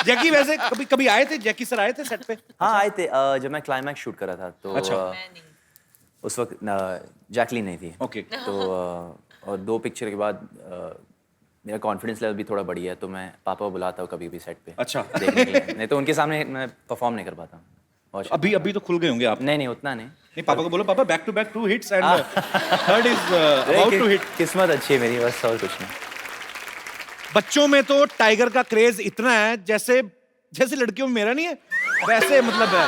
जैकी वैसे कभी आए थे, जैकी सर आए थे सेट पे? हाँ आए थे, जब मैं क्लाइमैक्स शूट कर रहा था तो अच्छा। उस वक्त जैकलीन नहीं थी। ओके। तो और 2 पिक्चर के बाद मेरा कॉन्फिडेंस लेवल भी थोड़ा बढ़ गया, तो मैं पापा को बुलाता हूँ कभी भी सेट पे अच्छा। देखने के लिए। नहीं तो उनके सामने मैं परफॉर्म नहीं कर पाता हूँ। और अभी तो खुल गए होंगे आप। नहीं उतना नहीं। नहीं, पापा को बोलो पापा back to back 2 hits and third is about to hit. किस्मत अच्छी है मेरी, बस और कुछ नहीं। बच्चों में तो टाइगर का क्रेज इतना है जैसे जैसे लड़कियों में मेरा नहीं है, वैसे मतलब है।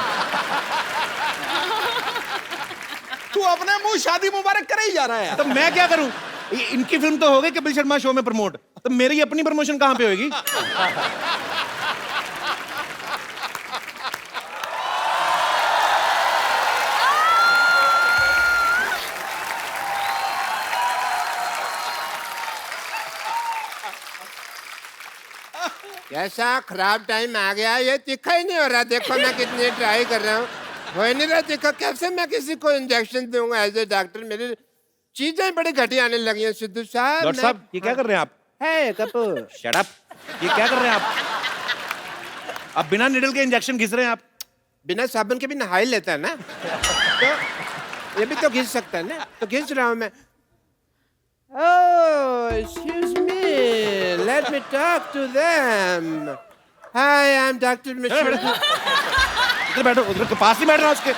तू अपने मुंह शादी मुबारक करे ही जा रहा है। तो मैं क्या करूं? इनकी फिल्म तो हो गई कपिल शर्मा शो में प्रमोट, तो मेरी अपनी प्रमोशन कहां पे होगी? कैसा खराब टाइम आ गया, ये तीखा ही नहीं हो रहा। देखो मैं कितनी ट्राई कर रहा हूँ, हो ही नहीं रहा तीखा। कैसे मैं किसी को इंजेक्शन दूंगा एज ए डॉक्टर? मेरी चीजें बड़ी घटिया आने लगी हैं सिद्धू साहब। डॉक्टर साहब ये क्या कर रहे हैं आप? है कपूर, शट अप। ये क्या कर रहे हैं आप? आप बिना निडल के इंजेक्शन घिस रहे हैं आप। बिना साबुन के भी नहा ही लेता है ना, तो ये भी तो घिस सकता है ना, तो घिस रहा हूँ मैं। Oh, excuse me. Let me talk to them. Hi, I'm Dr. Mishra. इधर बैठो, उधर के पास ही बैठ रहा उसके।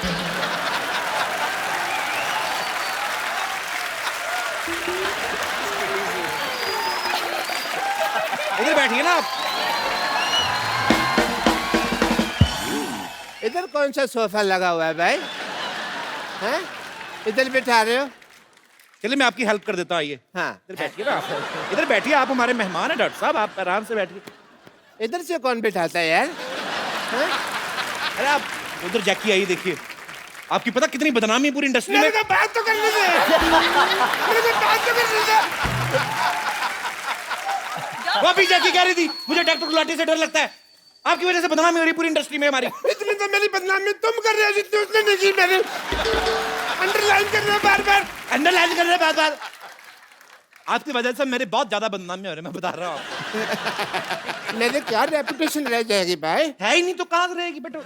इधर बैठिए ना आप। इधर कौन सा सोफा लगा हुआ है भाई? हैं? इधर बिठा रहे हो? चलिए मैं आपकी हेल्प कर देता हूँ, आइए। हाँ। इधर बैठिए ना आप। इधर बैठिए, आप हमारे मेहमान हैं डॉक्टर साहब, आप आराम से बैठिए। इधर से कौन बिठाता है यार? हैं? अरे आप उधर जैकी आई देखिए, आपकी पता कितनी बदनामी है पूरी इंडस्ट्री में। मेरे को बात तो करने दे। मेरे को बात तो करने दे। वो अभी जैकी कह रही थी मुझे डॉक्टर गुलाटी से डर लगता है, आपकी वजह से बदनामी हो रही है पूरी इंडस्ट्री में हमारी। इतनी तो मेरी बदनामी तुम कर रहे हो जितनी उसने नहीं की। मेरी अंडरलाइन कर रहे हो बार बार, अंडरलाइन कर रहे हैं बार-बार। आपकी वजह से मेरी बहुत ज्यादा बदनामी हो रही है, मैं बता रहा हूँ आपको। मेरी क्या रेपुटेशन रह जाएगी भाई? है ही नहीं तो कहाँ से रहेगी बेटो?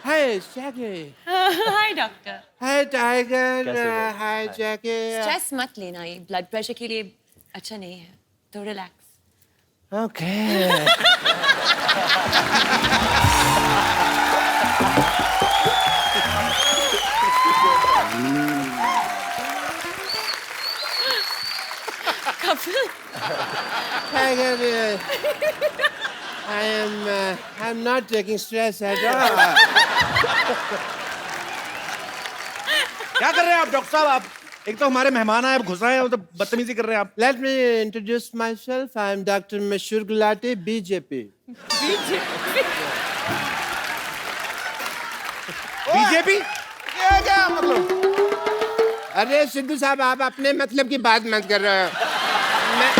Hi Jackie. Hi doctor. Hi tiger. कैसे हो? हाय जैकी। स्ट्रेस मत लेना, ये ब्लड प्रेशर के लिए अच्छा नहीं है, तो relax. Okay. Tiger, I'm not taking stress at all. क्या कर रहे हैं आप डॉक्टर साहब? आप एक तो हमारे मेहमान आए, अब घुस रहे हैं, वो तो बदतमीजी कर रहे हैं आप। Let me introduce myself. I'm Dr. Mashur Gulati, BJP. BJP? ये क्या मतलब? अरे सिद्धू साहब, आप अपने मतलब की बात मत कर रहे हो। मैं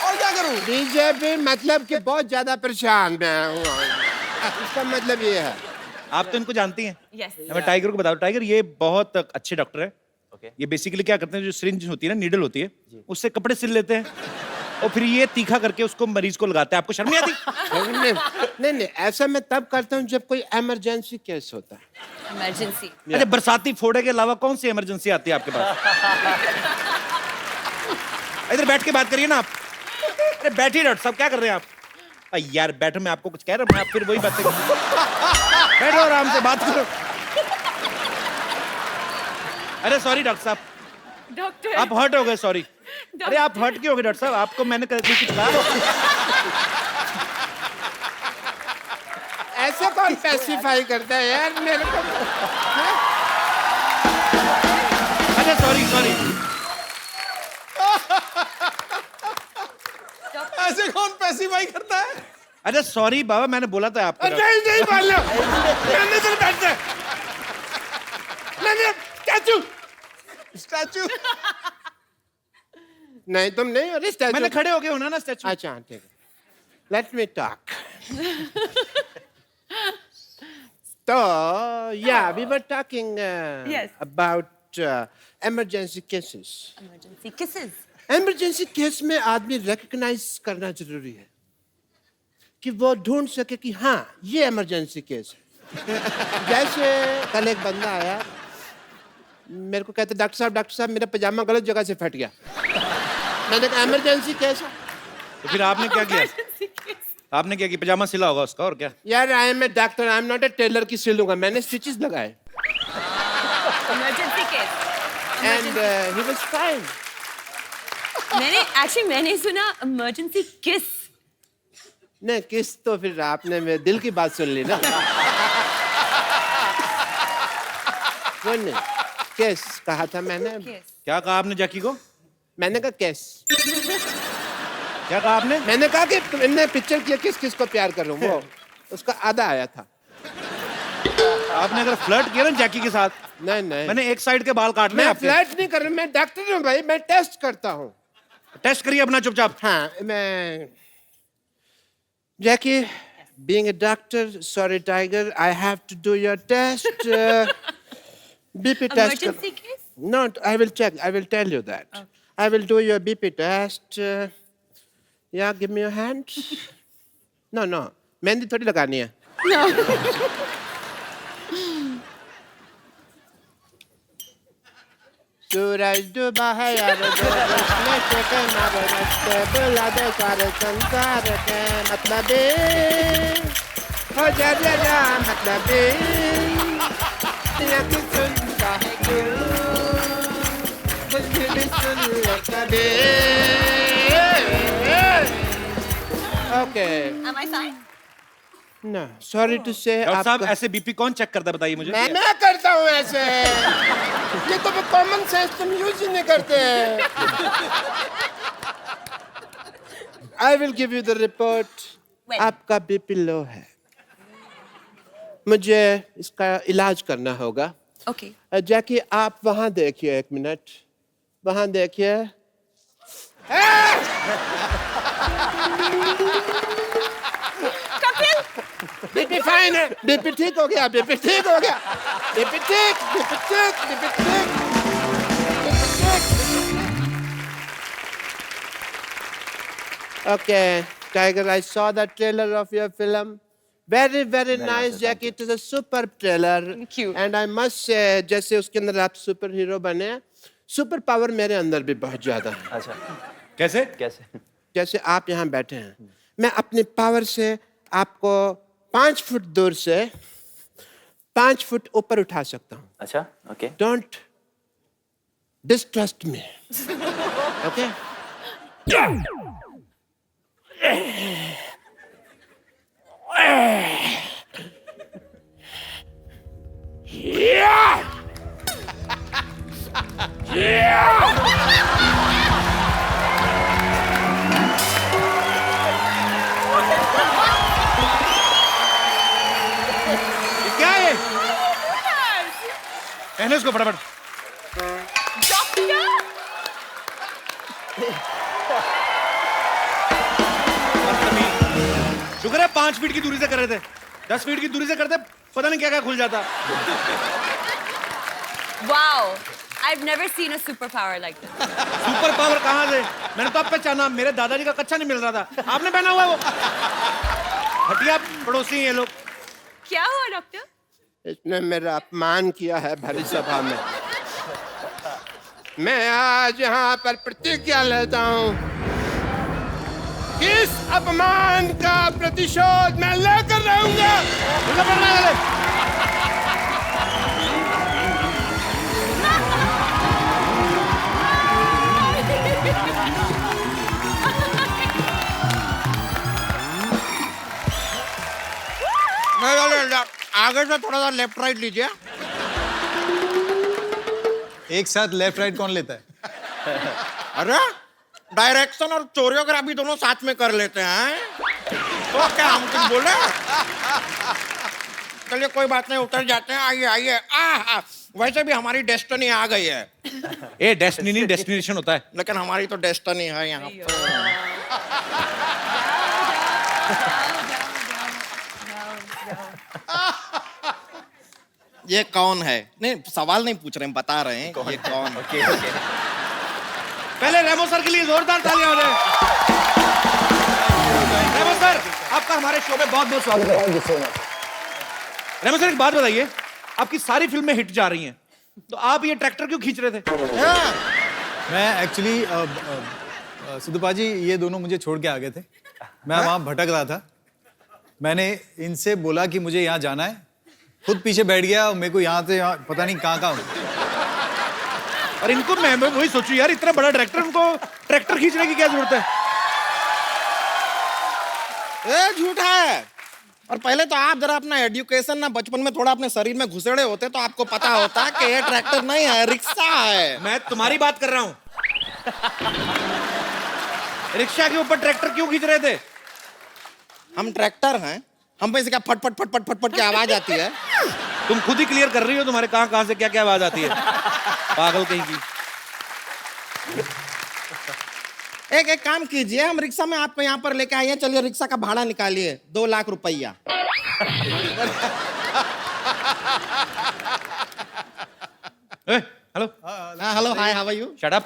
और क्या करूं? बीजेपी मतलब कि बहुत ज्यादा परेशान मैं हूँ। इसका मतलब ये है। आप तो इनको जानती हैं। यस। मैं टाइगर को बताऊं, टाइगर ये बहुत अच्छे डॉक्टर है। Okay. ये बेसिकली क्या करते हैं, जो सिरिंज होती है ना, नीडल होती है, उससे कपड़े सिल लेते हैं और फिर ये तीखा करके उसको मरीज को लगाते हैं। आपको शर्म नहीं आती? नहीं, ऐसा मैं तब करता हूँ जब कोई इमरजेंसी केस होता है। इमरजेंसी। अच्छा, बरसाती फोड़े के अलावा कौन सी इमरजेंसी आती है आपके पास? इधर बैठ के बात करिए ना आप। अरे बैठिए डॉक्टर साहब, क्या कर रहे हैं आप? यार बैठो, मैं आपको कुछ कह रहा हूँ, आप फिर वही बातें बैठो आराम से बात करो। अरे सॉरी डॉक्टर साहब, डॉक्टर। आप हर्ट हो गए, सॉरी। अरे आप हर्ट क्यों हो गए डॉक्टर साहब? आपको मैंने कुछ कहा? ऐसे कौन स्पेसिफाई करता है यार मेरे को? अच्छा सॉरी। ऐसे कौन स्पेसिफाई करता है? अच्छा सॉरी बाबा, मैंने बोला था आपको। नहीं बोलो। मैंने तो बैठता है। स्टैचू। नहीं तुम नहीं हो स्टैचू। मैंने खड़े हो गए होना ना स्टैचू। अच्छा ठीक है। Let me talk. तो yeah, we were talking Yes. about emergency cases. Emergency kisses. Emergency case में आदमी रिकग्नाइज करना जरूरी है कि वो ढूंढ सके कि हाँ ये इमरजेंसी केस है। जैसे कल एक बंदा आया मेरे को कहते डॉक्टर साहब मेरा पजामा गलत जगह से फट गया। मैंने कहा इमरजेंसी केस है। तो फिर आपने क्या किया? आपने क्या किया? पजामा सिला होगा उसका, और क्या? यार I am a doctor, I am not a tailor की सिलूंगा। मैंने स्टिचेस लगाए emergency case. And he was fine. मैंने सुना इमरजेंसी किस। नहीं किस तो फिर आपने मेरे दिल की बात सुन ली ना। सुन नहीं, केस कहा था मैंने। क्या कहा आपने जैकी को? मैंने कहा केस। क्या कहा आपने? मैंने कहा कि तुमने पिक्चर किया किस किस को प्यार कर रहा हूँ, वो उसका आधा आया था। आपने अगर फ्लर्ट किया ना जैकी के साथ, नहीं नहीं मैंने एक साइड के बाल काटने मैं आपके। फ्लर्ट नहीं कर रहा, मैं डॉक्टर हूँ भाई, मैं टेस्ट करता हूँ। टेस्ट करिए अपना चुपचाप। हाँ मैं Jackie, being a doctor, sorry tiger, I have to do your test. BP test. Emergency case? No, I will check. I will tell you that. Okay. I will do your BP test. Yeah, give me your hand. No. Mehndi थोड़ी लगानी है. No. सूरज डूबा है यार उसमें के मारे मस्ते बुला दे सारे संसार के मतलब हो जा मतलब या कि सुनता है क्यों कुछ भी सुन ले कभी. Okay. Am I fine? No, sorry to say. Doctor साहब ऐसे बीपी कौन चेक करता है बताइए मुझे? मैं करता हूँ ऐसे. ये तो कॉमन सेंस तुम यूज ही नहीं करते. I will give you the report. When? आपका बीपी लो है. मुझे इसका इलाज करना होगा. Okay. जैकी आप वहाँ देखिए 1 मिनट. वहाँ देखिए. बीपी फाइन है. बीपी ठीक हो गया. बीपी ठीक हो गया. बीपी ठीक. बीपी ठीक. बीपी ठीक. Okay, Tiger, I saw the trailer of your film. Very, very nice, Jackie. It is a superb trailer. Thank you. And I must say, जैसे उसके अंदर आप सुपर हीरो बने, सुपर पावर मेरे अंदर भी बहुत ज्यादा है. अच्छा कैसे? कैसे? जैसे आप यहाँ बैठे हैं, मैं अपनी पावर से आपको 5 फुट दूर से 5 फुट ऊपर उठा सकता हूँ. अच्छा okay. Don't distrust me. Okay? क्या है? पहने उसको फटाफट. शुक्र है 5 फीट की दूरी से कर रहे थे. 10 फीट की दूरी से करते पता नहीं क्या क्या खुल जाता. Wow. I've never seen a superpower like this. Super power कहाँ से? मैंने तो अब पहचाना. मेरे दादाजी का कच्चा नहीं मिल रहा था. आपने पहना हुआ है वो. हटिया पड़ोसी ये लोग. क्या हुआ डॉक्टर? इसने मेरा अपमान किया है भरी सभा में. मैं आज यहाँ पर प्रतिज्ञा लेता हूँ कि इस अपमान का प्रतिशोध मैं लेकर रहूंगा. आगे से थोड़ा सा लेफ्ट राइट लीजिए. एक साथ लेफ्ट राइट कौन लेता है? अरे डायरेक्शन और कोरियोग्राफी दोनों साथ में कर लेते हैं. तो क्या हम तुम बोले? चलिए कोई बात नहीं, उतर जाते हैं. आइए. वैसे भी हमारी डेस्टिनी आ गई है. ए डेस्टिनी नहीं डेस्टिनेशन होता है. लेकिन हमारी तो डेस्टिनी है यहाँ पर. ये कौन है? नहीं सवाल नहीं पूछ रहे हैं, बता रहे हैं ये कौन है. Okay okay. पहले रेमो सर के लिए जोरदार तालियां हो जाए। रेमो सर, आपका हमारे शो में बहुत बहुत स्वागत है। रेमो सर, एक बात बताइए, आपकी सारी फिल्में हिट जा रही हैं, तो आप ये ट्रैक्टर क्यों खींच रहे थे? मैं एक्चुअली सिद्धू जी ये दोनों मुझे छोड़ के आ गए थे। मैं वहाँ भटक रहा था। मैंने इनसे बोला कि मुझे यहाँ जाना है, खुद पीछे बैठ गया और मेरे को यहाँ से यहाँ पता नहीं कहाँ और इनको मैं वही सोचू यार, इतना बड़ा डायरेक्टर, उनको ट्रैक्टर खींचने की क्या जरूरत है? ए झूठा है। और पहले तो आप जरा अपना एजुकेशन ना बचपन में थोड़ा अपने शरीर में घुसेड़े होते तो आपको पता होता कि ये ट्रैक्टर नहीं है, रिक्शा है। मैं तुम्हारी बात कर रहा हूं। रिक्शा के ऊपर ट्रैक्टर क्यों खींच रहे थे? हम ट्रैक्टर हैं, हम पे से क्या फट फट फट फट फट फट की आवाज आती है। तुम खुद ही क्लियर कर रही हो, तुम्हारे कहां कहां से क्या क्या आवाज आती है, पागल कहीं की। एक काम कीजिए, हम रिक्शा में आपको यहाँ पर लेके आए हैं, चलिए रिक्शा का भाड़ा निकालिए, 2 लाख रुपया। Hello. Hello, hi, how are you? Shut up.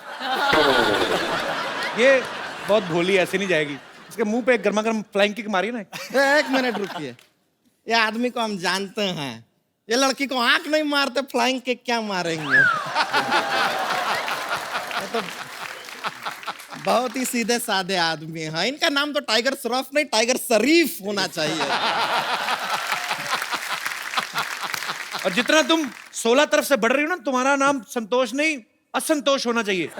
ये बहुत भोली, ऐसे नहीं जाएगी। इसके मुंह पे एक गर्मा गर्म फ्लाइंग किक मारी ना। 1 मिनट रुकिए, ये आदमी को हम जानते हैं, ये लड़की को आंख नहीं मारते, फ्लाइंग किक क्या मारेंगे? ये तो बहुत ही सीधे साधे आदमी हैं। इनका नाम तो टाइगर श्रॉफ नहीं, टाइगर शरीफ होना चाहिए। और जितना तुम 16 तरफ से बढ़ रही हो ना, तुम्हारा नाम संतोष नहीं, असंतोष होना चाहिए।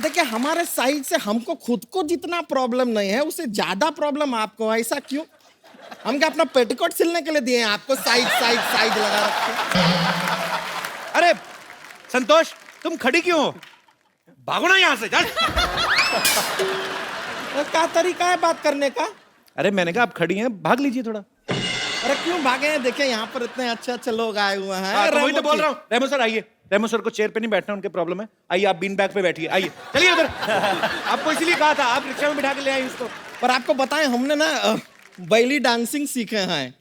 देखिए, हमारे साइड से हमको खुद को जितना प्रॉब्लम नहीं है, उससे ज्यादा प्रॉब्लम आपको। ऐसा क्यों? हम क्या अपना पेटीकोट सिलने के लिए दिए हैं आपको? साइड साइड साइड लगा रखे। अरे संतोष, तुम खड़ी क्यों हो? भागो ना यहाँ से, चल। क्या तरीका है बात करने का? अरे मैंने कहा आप खड़ी हैं, भाग लीजिए थोड़ा। अरे क्यों भागे हैं? देखिए यहाँ पर इतने अच्छे अच्छे लोग आए हुए हैं। हाँ, तो वही तो बोल रहा हूँ। रेमो सर आइए। रेमो सर को चेयर पे नहीं बैठना, उनके प्रॉब्लम है। आइए, आप बीन बैग पे बैठिए। आइए, चलिए उधर। आपको इसीलिए कहा था, आप रिक्शा में बिठा के ले आए इसको। पर आपको बताएं, हमने ना बैली डांसिंग सीखे हैं,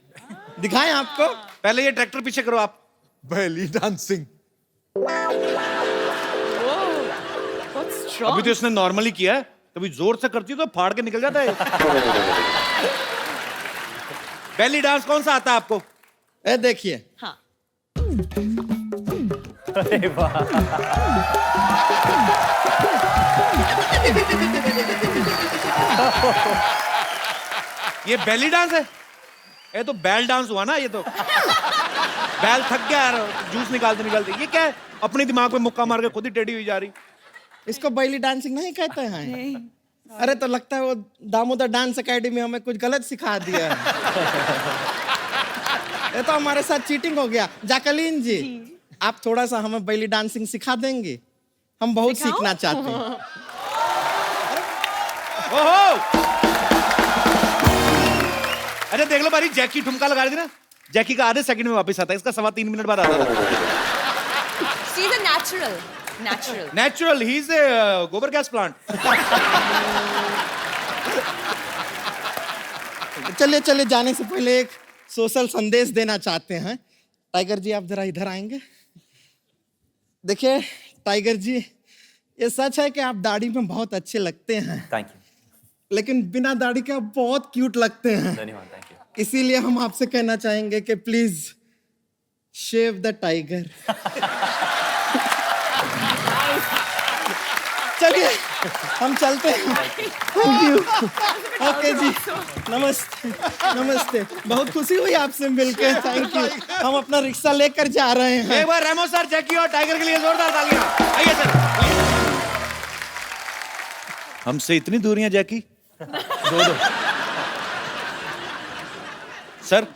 दिखाएं आपको। पहले ये ट्रैक्टर पीछे करो आप। बैली डांसिंग। अभी तो इसने नॉर्मली किया है, कभी जोर से करती तो फाड़ के निकल जाता है। बेली डांस कौन सा आता है आपको? ए देखिए। हाँ। अरे वाह। ये बेली डांस है? ये तो बैल डांस हुआ ना। ये तो बैल थक गया यार, जूस निकालते निकालते। ये क्या है? अपने दिमाग पे मुक्का मार के खुद ही टेढ़ी हुई जा रही। इसको बैली डांसिंग नहीं कहते हैं? अरे तो लगता है वो दामोदर डांस एकेडमी हमें कुछ गलत सिखा दिया है। ये तो हमारे साथ चीटिंग हो गया। जैकलीन जी, आप थोड़ा सा हमें बैली डांसिंग सिखा देंगे? हम बहुत सीखना चाहते हैं। ओहो! अरे देख लो बारी, जैकी ठुमका लगा रही थी ना, जैकी का आधे सेकंड में वापस आता है, इसका 3.25 मिनट बाद आता है। She's a natural. Natural, he is a गोबर गैस प्लांट। चलिए चलिए, जाने से पहले एक सोशल संदेश देना चाहते हैं। टाइगर जी, आप जरा इधर आएंगे। देखिए टाइगर जी, ये सच है कि आप दाढ़ी में बहुत अच्छे लगते हैं, थैंक यू। लेकिन बिना दाढ़ी के आप बहुत क्यूट लगते हैं। धन्यवाद, थैंक यू। इसीलिए हम आपसे कहना चाहेंगे कि प्लीज शेव द टाइगर। चलिए हम चलते हैं। Thank you. ओके जी, नमस्ते। नमस्ते, बहुत खुशी हुई आपसे मिलकर। Thank you. हम अपना रिक्शा लेकर जा रहे हैं। एक बार रेमो सर, जैकी और टाइगर के लिए जोरदार तालियां। आइए सर। हमसे इतनी दूरियां जैकी। दो। सर,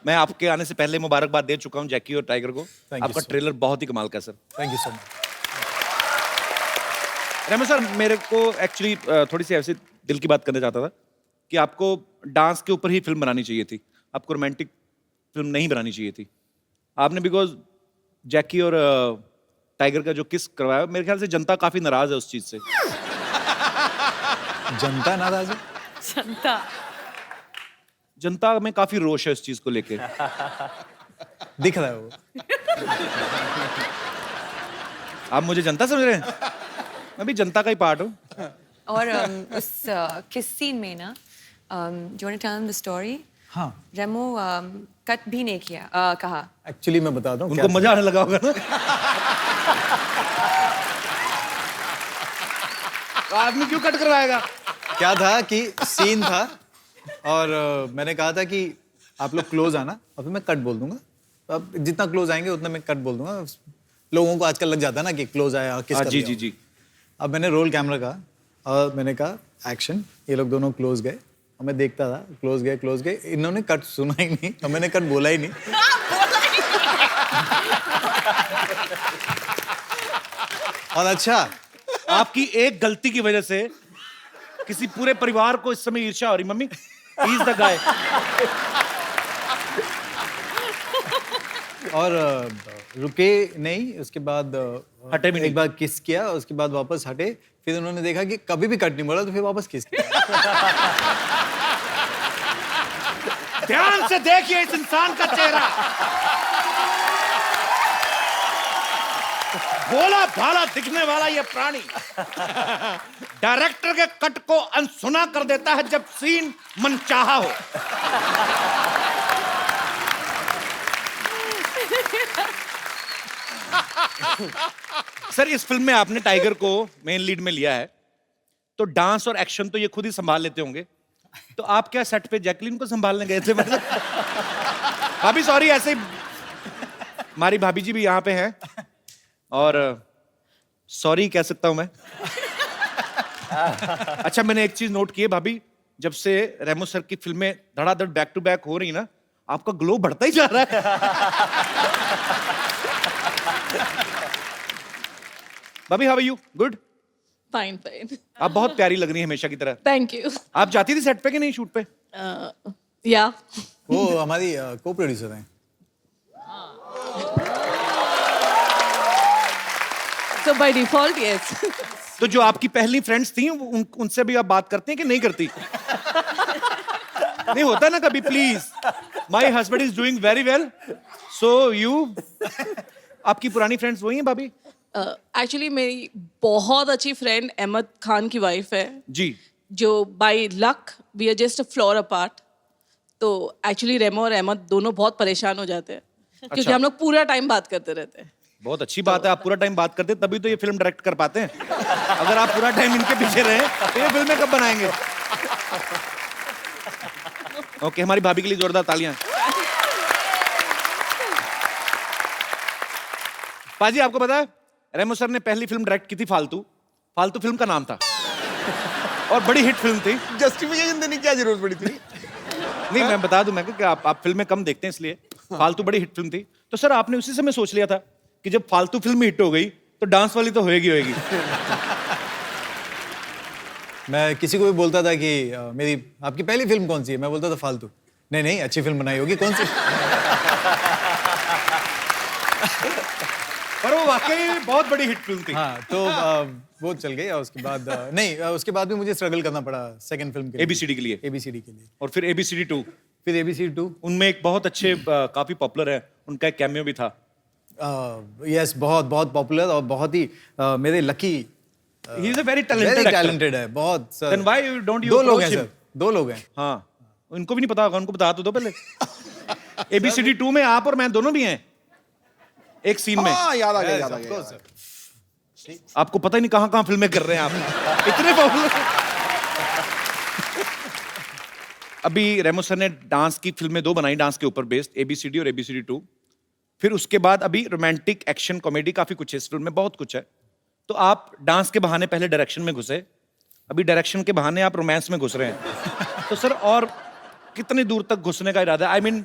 मैं आपके आने से पहले मुबारकबाद दे चुका हूं जैकी और टाइगर को। you, आपका sir. ट्रेलर बहुत ही कमाल का है sir. Thank you so much. Remo sir, मेरे को एक्चुअली थोड़ी सी ऐसी दिल की बात करना चाहता था कि आपको डांस के ऊपर ही फिल्म बनानी चाहिए थी, आपको रोमांटिक फिल्म नहीं बनानी चाहिए थी। आपने बिकॉज जैकी और टाइगर का जो किस करवाया, मेरे ख्याल से जनता काफी नाराज है उस चीज से। जनता नाराज है? जनता में काफी रोष है इस चीज को लेके। दिख रहा है वो। आप मुझे जनता समझ रहे हैं? मैं भी जनता का ही पार्ट हूँ। और उस किस सीन में ना do you want to tell him the story? हाँ रेमो कट भी नहीं किया कहा एक्चुअली मैं बताता हूँ उनको मजा आने लगा होगा ना। तो आदमी क्यों कट करवाएगा? क्या था कि सीन था और मैंने कहा था कि आप लोग क्लोज आना और फिर मैं कट बोल दूंगा। अब जितना क्लोज आएंगे उतना मैं कट बोल दूंगा। लोगों को आजकल लग जाता है ना कि क्लोज आया किस जी जी जी। अब मैंने रोल कैमरा कहा और मैंने कहा एक्शन। ये लोग दोनों क्लोज गए और मैं देखता था क्लोज गए। इन्होंने कट सुना ही नहीं और मैंने कट बोला ही नहीं। और अच्छा आपकी एक गलती की वजह से किसी पूरे परिवार को इस समय ईर्ष्या हो रही। Mummy he is the guy. और रुके नहीं उसके बाद हटे भी नहीं। एक बार किस किया उसके बाद वापस हटे। फिर उन्होंने देखा कि कभी भी कट नहीं बोला तो फिर वापस किस किया। ध्यान से देखिए इस इंसान का चेहरा। भोला भाला दिखने वाला ये प्राणी डायरेक्टर के कट को अनसुना कर देता है जब सीन मनचाहा हो। सर इस फिल्म में आपने टाइगर को मेन लीड में लिया है तो डांस और एक्शन तो ये खुद ही संभाल लेते होंगे। तो आप क्या सेट पे जैकलीन को संभालने गए थे? मतलब भाभी सॉरी ऐसे ही हमारी भाभी जी भी यहाँ पे हैं और सॉरी कह सकता हूं मैं। अच्छा मैंने एक चीज नोट की है भाभी, जब से रेमो सर की फिल्में धड़ाधड़ बैक टू बैक हो रही ना आपका ग्लो बढ़ता ही जा रहा है। भाभी how are you? Good. Fine fine आप बहुत प्यारी लग रही हैं हमेशा की तरह। थैंक यू आप जाती थी सेट पे कि नहीं शूट पे? या वो हमारी को प्रोड्यूसर हैं। सो बाय डिफॉल्ट यस तो जो आपकी पहली फ्रेंड्स थी उनसे भी आप बात करते हैं कि नहीं करती? नहीं होता ना कभी please my husband is doing very well so you. आपकी पुरानी फ्रेंड्स वही हैं भाभी? एक्चुअली मेरी बहुत अच्छी फ्रेंड अहमद खान की वाइफ है जी। जो by luck we are just a floor apart. तो एक्चुअली रेमो और अहमद दोनों बहुत परेशान हो जाते हैं क्योंकि हम लोग पूरा टाइम बात करते रहते हैं। बहुत अच्छी बात है आप पूरा टाइम बात करते हैं तभी तो ये फिल्म डायरेक्ट कर पाते हैं। अगर आप पूरा टाइम इनके पीछे रहे तो ये फिल्में कब बनाएंगे? ओके हमारी भाभी के लिए जोरदार तालियां। पाजी आपको पता है रेमो सर ने पहली फिल्म डायरेक्ट की थी फालतू। फालतू फिल्म का नाम था और बड़ी हिट फिल्म थी। जस्टिफिकेशन देने की क्या जरूरत पड़ी थी? नहीं मैं बता दूं मैं कि आप फिल्में कम देखते हैं इसलिए फालतू बड़ी हिट फिल्म थी। तो सर आपने उसी समय सोच लिया था कि जब फालतू फिल्म हिट हो गई तो डांस वाली तो होएगी। मैं किसी को भी बोलता था कि मेरी आपकी पहली फिल्म कौन सी है, मैं बोलता था फालतू। नहीं अच्छी फिल्म बनाई होगी कौन सी। पर वो वाकई बहुत बड़ी हिट फिल्म थी। हाँ तो वो चल गई और उसके बाद उसके बाद भी मुझे स्ट्रगल करना पड़ा सेकंड फिल्म के लिए। एबीसीडी के लिए। एबीसीडी के लिए और फिर एबीसीडी 2। फिर एबीसीडी 2। उनमें एक बहुत अच्छे काफी पॉपुलर है उनका एक कैमियो भी था। यस बहुत बहुत पॉपुलर और बहुत ही मेरे lucky. He is a very talented actor. Talented है बहुत sir. Then why don't you दो लोग अप्रोच हैं हिम? सर, दो लोग हैं। हाँ उनको भी नहीं पता होगा, उनको बता तो दो पहले। एबीसीडी 2 में आप और मैं दोनों भी हैं एक सीन में। हाँ याद आ गया Yes, याद आ of गया। course, sir. आपको पता ही नहीं कहां कहां फिल्में कर रहे हैं आप। इतने पॉपुलर। अभी रेमो सर ने डांस की फिल्में 2 बनाई डांस के ऊपर बेस्ड, एबीसीडी और एबीसीडी 2। फिर उसके बाद अभी रोमांटिक एक्शन कॉमेडी काफी कुछ है इस फिल्म में, बहुत कुछ है। तो आप डांस के बहाने पहले डायरेक्शन में घुसे, अभी डायरेक्शन के बहाने आप रोमांस में घुस रहे हैं। तो सर और कितनी दूर तक घुसने का इरादा है? आई मीन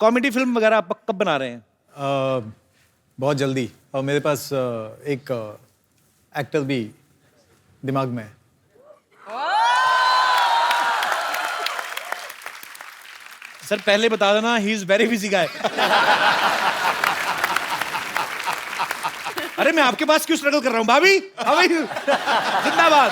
कॉमेडी फिल्म वगैरह आप कब बना रहे हैं? बहुत जल्दी। और मेरे पास एक एक्टर भी दिमाग में है। सर पहले बता देना ही इज वेरी बिजी गाय। अरे मैं आपके पास क्यों स्ट्रगल कर रहा हूं भाभी? How are you? जिंदाबाद।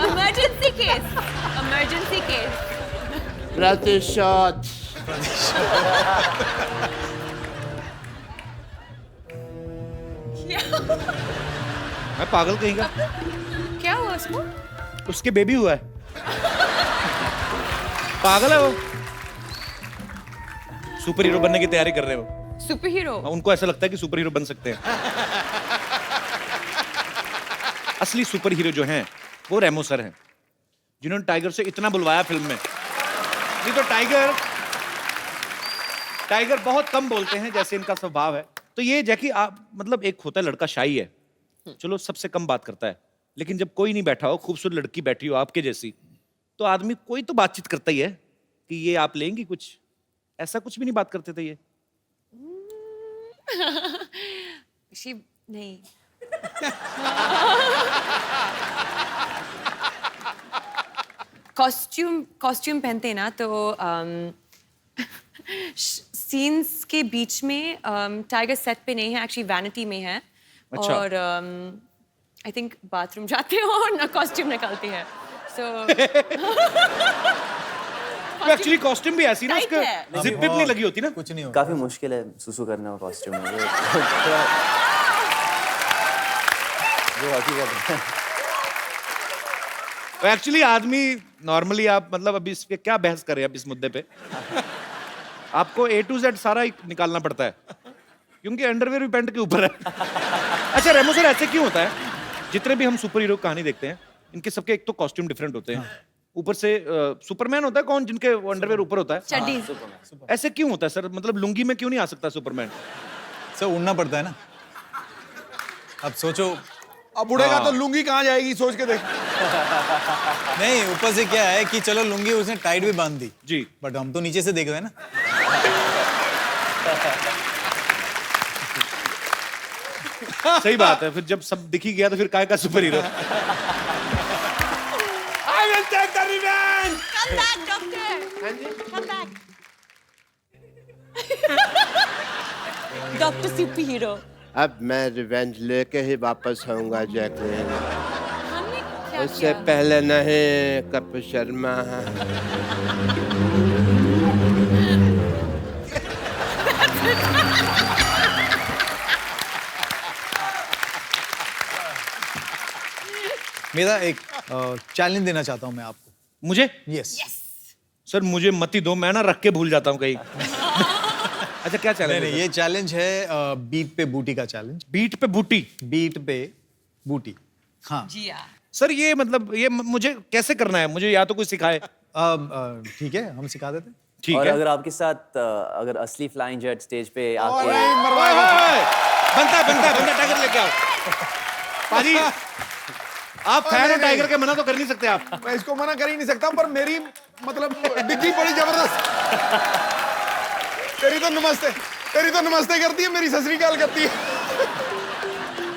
Emergency case. Emergency case. प्रतिशोध। मैं पागल कहीं का, क्या हुआ उसको? उसके बेबी हुआ है, पागल है वो, सुपर हीरो बनने की तैयारी कर रहे हो। Super hero? उनको ऐसा लगता है कि सुपर हीरो बन सकते हैं। असली सुपर हीरो जो हैं वो रेमो सर हैं, जिन्होंने टाइगर से इतना बुलवाया फिल्म में। नहीं तो टाइगर बहुत कम बोलते हैं, जैसे इनका स्वभाव है। तो ये जैकी आप मतलब, एक होता है लड़का शाई है, चलो सबसे कम बात करता है, लेकिन जब कोई नहीं बैठा हो, खूबसूरत लड़की बैठी हो आपके जैसी, तो आदमी कोई तो बातचीत करता ही है कि ये आप लेंगी कुछ। ऐसा कुछ भी नहीं बात करते थे ये। नहीं। कॉस्ट्यूम पहनते हैं ना, तो सीन्स के बीच में टाइगर सेट पे नहीं है, एक्चुअली वैनिटी में है। अच्छा। और आई थिंक बाथरूम जाते हो और ना कॉस्ट्यूम निकालते हैं, सो एक्चुअली कॉस्ट्यूम भी ऐसी ना, Tight उसका है। जिप विप नहीं लगी होती ना। कुछ नहीं होगा। काफी मुश्किल है सुसु करना कॉस्ट्यूम में, जो हकीकत है। एक्चुअली आदमी नॉर्मली, आप मतलब अभी इस पे क्या बहस करें अब इस मुद्दे पे, आपको A to Z सारा ही निकालना पड़ता है, क्योंकि अंडरवेयर भी पैंट के ऊपर है। अच्छा रेमो सर, ऐसे क्यों होता है? जितने भी हम सुपर हीरो कहानी देखते हैं, इनके सबके एक तो कॉस्ट्यूम डिफरेंट होते हैं, ऊपर से सुपरमैन होता है कौन, जिनके अंडरवेयर ऊपर होता है, चड्डी। ऐसे क्यों होता है सर? मतलब लुंगी में क्यों नहीं आ सकता सुपरमैन? सर उड़ना पड़ता है ना। अब सोचो, अब उड़ेगा तो लुंगी कहाँ जाएगी, सोच के देख। नहीं ऊपर से क्या है कि चलो लुंगी उसने टाइट भी बांध दी जी, बट हम तो नीचे से देख रहे हैं ना। सही बात है। फिर जब सब दिख ही गया तो फिर काय का super hero? I will take the revenge. Come back, doctor. Come back. Doctor super hero. अब मैं रिवेंज लेके ही वापस आऊंगा जैकलिन। हमने क्या उससे किया? पहले नहीं, कपिल शर्मा। मेरा एक चैलेंज देना चाहता हूं मैं आपको। मुझे? यस। सर मुझे मत ही दो, मैं ना रख के भूल जाता हूँ कहीं। अच्छा क्या नहीं चैलेंज? नहीं, ये चैलेंज है बीट पे बूटी का चैलेंज। बीट पे बूटी? बीट पे बूटी, हाँ। जी हाँ। सर ये मतलब ये मुझे कैसे करना है? मुझे या तो कोई सिखाए। ठीक है, हम सिखा देते हैं। ठीक और है। अगर आपके साथ अगर असली फ्लाइंग जेट स्टेज पे आके बनता है टाइगर लेके आओ। पाजी आप फैन हो टाइगर के, मना तो कर नहीं सकते आप। मैं इसको मना कर ही नहीं सकता, पर मेरी मतलब डिग्गी बड़ी जबरदस्त। तेरी तो नमस्ते करती है, मेरी सत श्री अकाल करती है।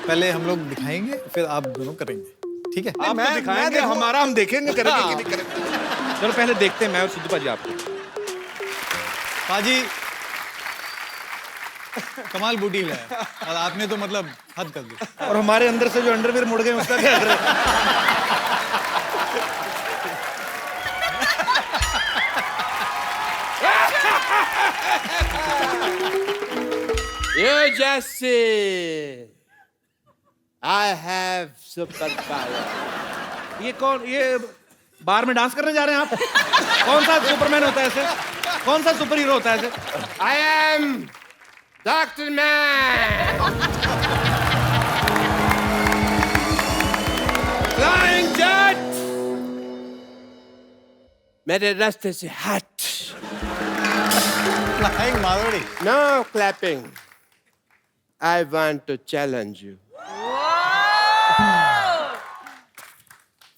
पहले हम लोग दिखाएंगे, फिर आप दोनों करेंगे, ठीक है? आप तो दिखाएंगे, हमारा हम देखेंगे करेंगे कि नहीं करेंगे। चलो पहले देखते हैं मैं और सिद्धू पाजी आपको। पाजी कमाल बूटी लाया और आपने तो मतलब हद कर दी। और हमारे अंदर से जो अंडरवेयर मुड़ गए उसका क्या करें? You Jesse, I have super power. ये कौन, ये बार में डांस करने जा रहे हैं आप? कौन सा सुपरमैन होता है ऐसे? कौन सा सुपर हीरो होता है ऐसे? I am Dr. Man. Flying jet. मेरे रास्ते से हट. Flying मारोड़ी। No clapping. I want to challenge you.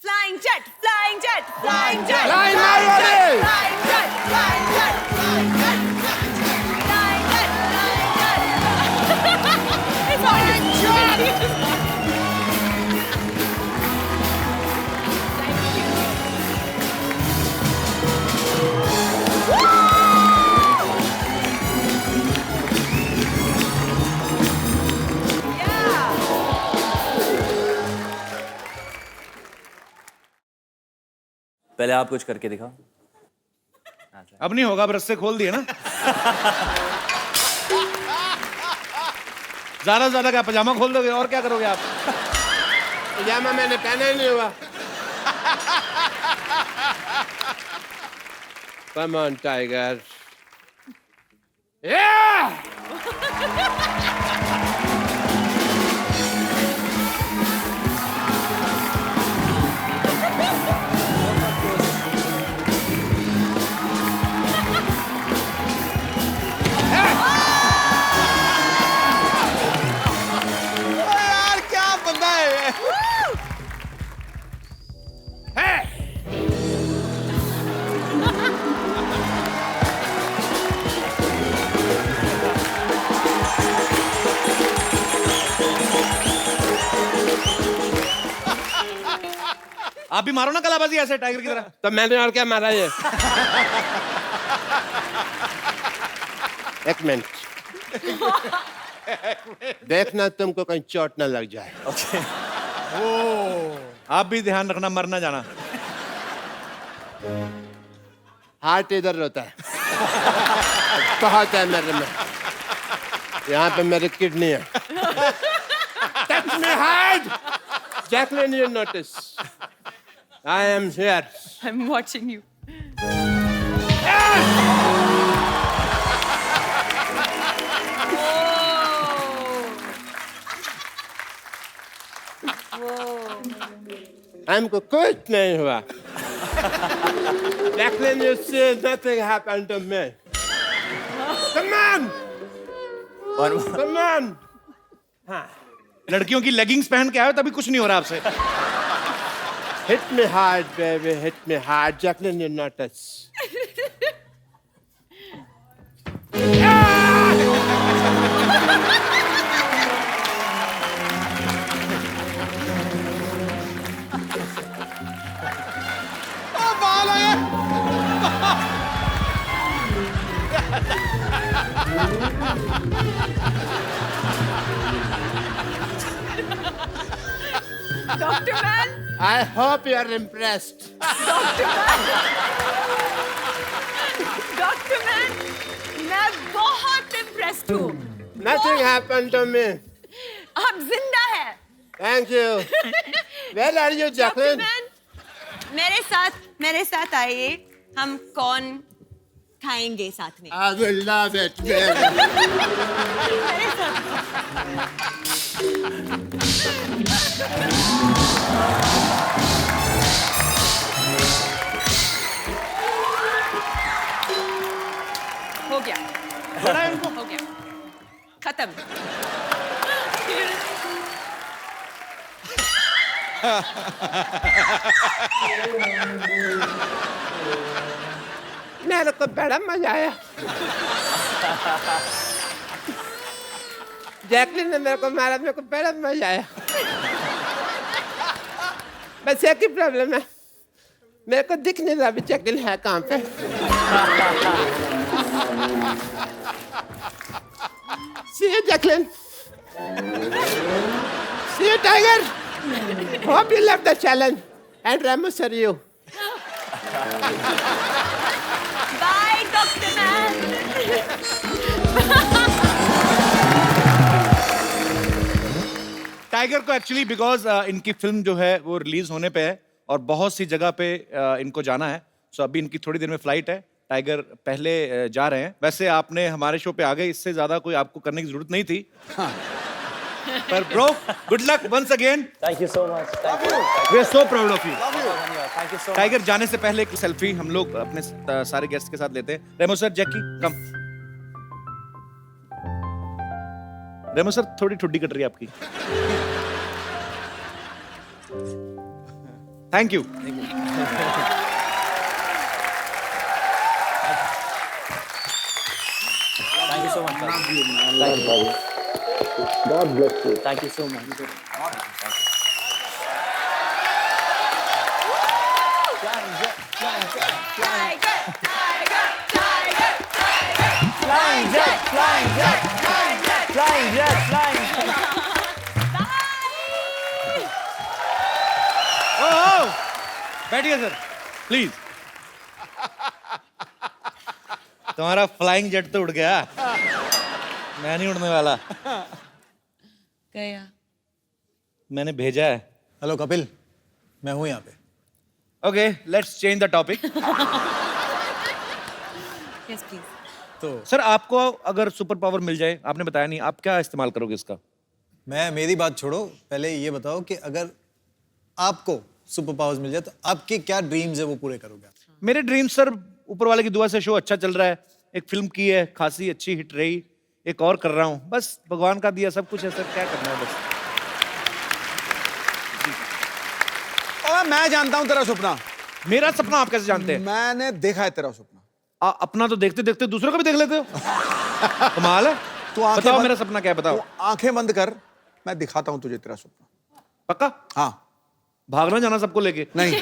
Flying jet, flying jet, flying jet. Flying Marwari! Flying jet, flying jet, flying jet, flying jet, flying jet. It's all पहले आप कुछ करके दिखाओ। अब नहीं होगा, अब रस्से खोल दिए ना। ज्यादा से ज्यादा क्या पजामा खोल दोगे, और क्या करोगे आप? पजामा मैंने पहना ही नहीं हुआ। Come on, Tiger. Yeah! यार क्या बंदा है ये? आप भी मारो ना कलाबाजी ऐसे टाइगर की तरह। तो मैंने और क्या मारा ये? एक मिनट। देखना तुमको कहीं चोट ना लग जाए। आप भी ध्यान रखना, मर ना जाना। हार्ट इधर रोता है। बहुत है मेरे में। यहाँ पे मेरी किडनी है। Touch me hard! Jacqueline, you notice. I am here. I'm watching you. हमको कुछ नहीं हुआ। Jacqueline, you see, nothing happened to me. Come on! Come on! लड़कियों की लेगिंग्स पहन के आए हो तभी कुछ नहीं हो रहा आपसे। Hit me hard, baby. Hit me hard. Jacqueline, you notice. बाल है। Dr. Man, I hope you are impressed. Dr. Man, मैं बहुत impressed हूँ। Nothing happened to me. आप जिंदा हैं। Thank you. Where are you, Dr. Jacqueline? Man, मेरे साथ आइए। हम कौन खाएंगे साथ में? I will love it, baby. मेरे साथ। हो गया। हो गया। खत्म। मेरे को बड़ा मजा आया। जैकलिन ने मेरे को मारा, मेरे को बड़ा मजा आया। बस एक ही प्रॉब्लम है, मेरे को दिख नहीं रहा अभी जैकलिन है कहाँ पे। See you, Jacqueline. See you, Tiger. Hope you love the challenge. And Ramos, are you? Bye, Dr. Man. Tiger को एक्चुअली बिकॉज इनकी फिल्म जो है वो रिलीज होने पे है और बहुत सी जगह पे इनको जाना है। सो अभी इनकी थोड़ी देर में फ्लाइट है। टाइगर पहले जा रहे हैं। वैसे आपने हमारे शो पे आ गए, इससे ज्यादा कोई आपको करने की जरूरत नहीं थी। पर bro, good luck once again. Thank you so much. We are so proud of you. Thank you so Tiger जाने से पहले एक सेल्फी हम लोग अपने सारे गेस्ट के साथ लेते हैं। रेमो सर, जैकी कम। रेमो सर, थोड़ी ठुड्डी कट रही है आपकी। Thank you. Thank you so much. God bless you. Thank you so much. Flying jet, flying jet, flying jet, flying jet. ओह, बैठिए सर। प्लीज। तुम्हारा फ्लाइंग जेट तो उड़ गया, मैं नहीं उड़ने वाला। गया। मैंने भेजा है। हेलो कपिल, मैं हूँ यहाँ पे। Okay, let's change the topic. Yes please. तो सर, आपको अगर सुपर पावर मिल जाए, आपने बताया नहीं, आप क्या इस्तेमाल करोगे इसका? मेरी बात छोड़ो, पहले ये बताओ कि अगर आपको सुपर पावर्स मिल जाए तो आपके क्या ड्रीम्स है वो पूरे करोगे आप? मेरे ड्रीम सर, ऊपर वाले की दुआ से शो अच्छा चल रहा है, एक फिल्म की है, खासी अच्छी हिट रही, एक और कर रहा हूँ, बस भगवान का दिया सब कुछ है सर, क्या करना है बस। और मैं जानता हूं तेरा सपना, मेरा सपना आप कैसे जानते हैं? मैंने देखा है तेरा सपना। अपना तो देखते देखते दूसरों का भी देख लेते हो। कमाल है। तू आंखें बताओ बंद- मेरा सपना क्या है, बताओ। तू आंखें बंद कर, मैं दिखाता हूं तुझे तेरा सपना। पक्का? हाँ। भागना जाना सबको लेके? नहीं।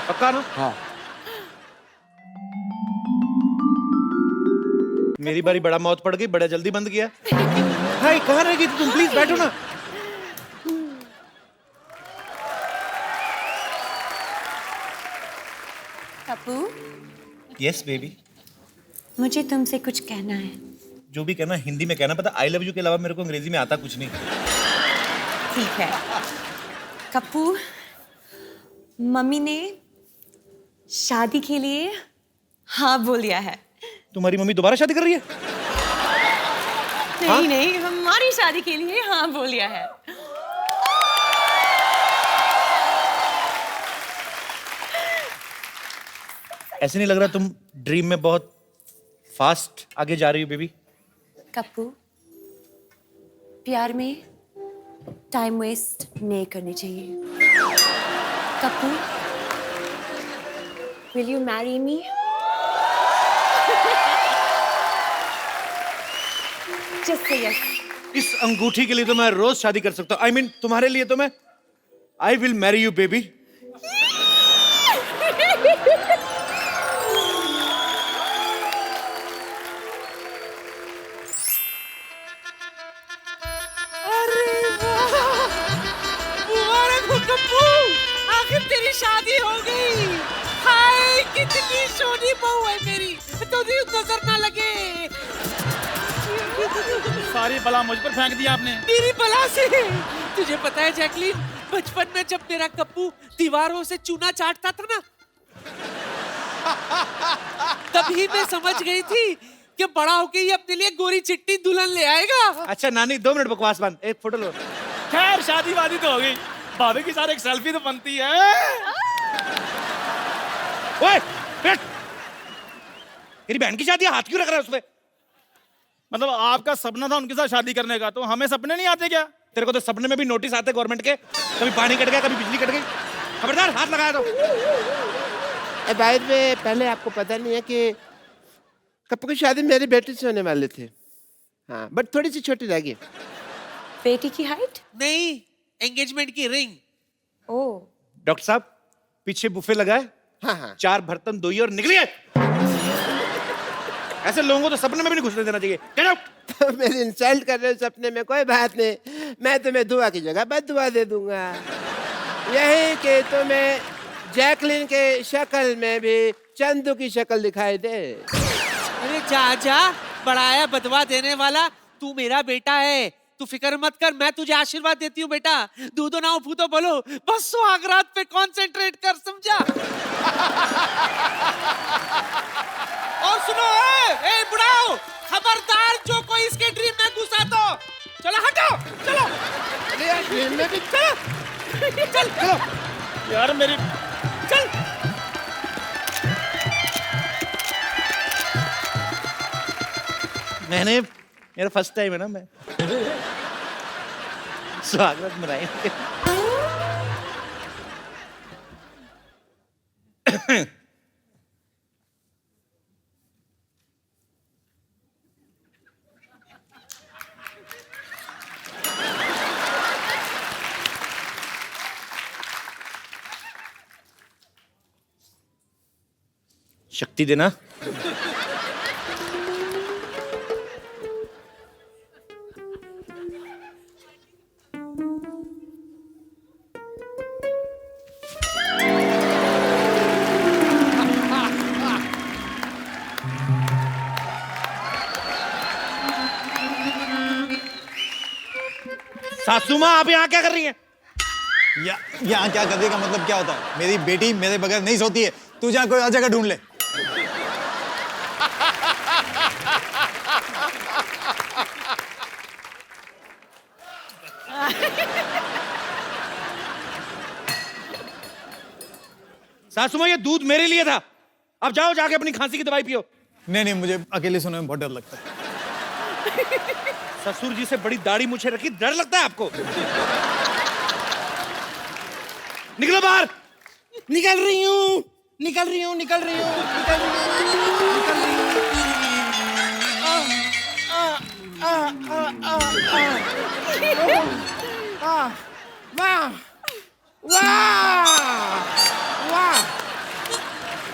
पक्का ना? हाँ। मेरी बारी, बड़ा मौत पड़ गई, बड़ा जल्दी बंद किया। हाय, कहाँ रह गई थी तुम? प्लीज बैठो ना। कपू, यस बेबी। मुझे तुमसे कुछ कहना है। जो भी कहना हिंदी में कहना, पता आई लव यू के अलावा मेरे को अंग्रेजी में आता कुछ नहीं। ठीक है। कपू, मम्मी ने शादी के लिए हाँ बोल दिया है। तुम्हारी मम्मी दोबारा शादी कर रही है? नहीं नहीं, हमारी शादी के लिए हाँ बोल दिया है। ऐसे नहीं लग रहा तुम ड्रीम में बहुत फास्ट आगे जा रही हो बेबी? कप्पू, प्यार में टाइम वेस्ट नहीं करनी चाहिए। Kappu, will you marry me? Just say yes. इस अंगूठी के लिए तो मैं रोज शादी कर सकता हूँ। आई मीन तुम्हारे लिए तो मैं I will marry you baby. आखिर तेरी शादी हो गई। हाय, कितनी सोनी बहू है मेरी, तो नजर ना लगे। सारी बला मुझ पर फेंक दिया आपने। मेरी बला से? तुझे पता है जैकलीन, बचपन में जब मेरा कप्पू दीवारों से चूना चाटता था ना, तभी मैं समझ गई थी कि बड़ा होके ये अपने लिए गोरी चिट्टी दुल्हन ले आएगा। अच्छा नानी, 2 मिनट बकवास बंद, एक फोटो लो। खैर शादी वादी तो हो गई, भाभी के साथ एक सेल्फी तो बनती है। ओए, बैठ। तेरी बहन की शादी है, हाथ क्यों रख रहा है उसपे? मतलब आपका सपना था उनके साथ शादी करने का, तो हमें सपने नहीं आते क्या? तेरे को तो सपने में भी नोटिस आते गवर्नमेंट के, कभी पानी कट गया, कभी बिजली कट गई। खबरदार, हाथ लगाया तो। बाहर में पहले आपको पता नहीं है कि कप्पू की शादी मेरी बेटी से होने वाले थे। हाँ, बट थोड़ी सी छोटी रह गई। बेटी की हाइट? नहीं, एंगेजमेंट की रिंग। ओह, डॉक्टर साहब, पीछे बुफे लगाए, हाँ हाँ। 4 बर्तन धोइए और निकलिए। ऐसे लोगों को तो सपने में भी नहीं घुसने देना चाहिए। Get out! मेरी इंसल्ट कर रहे हो सपने में, कोई बात नहीं, मैं तुम्हें दुआ की जगह बद दुआ दे दूंगा। यही कि तुम्हें जैकलिन के शक्ल में भी चंदू की शक्ल दिखाई दे। अरे जा जा, बड़ाया बदवा देने वाला, तू मेरा बेटा है, तू फिक्र मत कर, मैं तुझे आशीर्वाद देती हूँ बेटा। दूधो नाव फूतो बोलो, बस सुहागरात पे कंसंट्रेट कर, समझा? और सुनो, ए बुढ़ाओ, खबरदार जो कोई इसके ड्रीम में घुसा तो चलो हटो, चलो। अरे यार, ड्रीम में भी चलो, चल चलो यार मेरी चल। मैंने, मेरा फर्स्ट टाइम है ना, मैं स्वागत मनाएंगे। शक्ति देना। सासू माँ आप यहाँ क्या कर रही हैं? यहाँ क्या करने का मतलब क्या होता है? मेरी बेटी मेरे बगैर नहीं सोती है। तू जा कोई और जगह ढूंढ ले। सासू माँ ये दूध मेरे लिए था, अब जाओ जाके अपनी खांसी की दवाई पियो। नहीं, मुझे अकेले सोने में बहुत डर लगता है। ससुर जी से बड़ी दाढ़ी मुझे रखी, डर लगता है आपको? निकलो बाहर। निकल रही हूँ, निकल रही हूँ, निकल रही हूँ, निकल रही हूँ, निकल रही हूँ। वाह वाह वाह,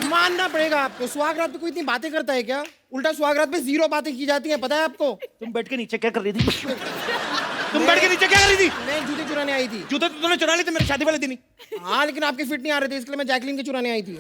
मानना पड़ेगा आपको। सुहागरात पे कोई इतनी बातें करता है क्या? उल्टा सुहागरात पे 0 बातें की जाती हैं, पता है आपको? तुम बैठ के नीचे क्या कर रही थी? तुम बैठ के नीचे क्या कर रही थी? मैं जूते चुराने आई थी। जूते तो तुमने चुरा लिए थे मेरे शादी वाले दिन ही। हाँ, लेकिन आपके फिट नहीं आ रहे थे, इसलिए मैं जैकलिन के चुराने आई थी।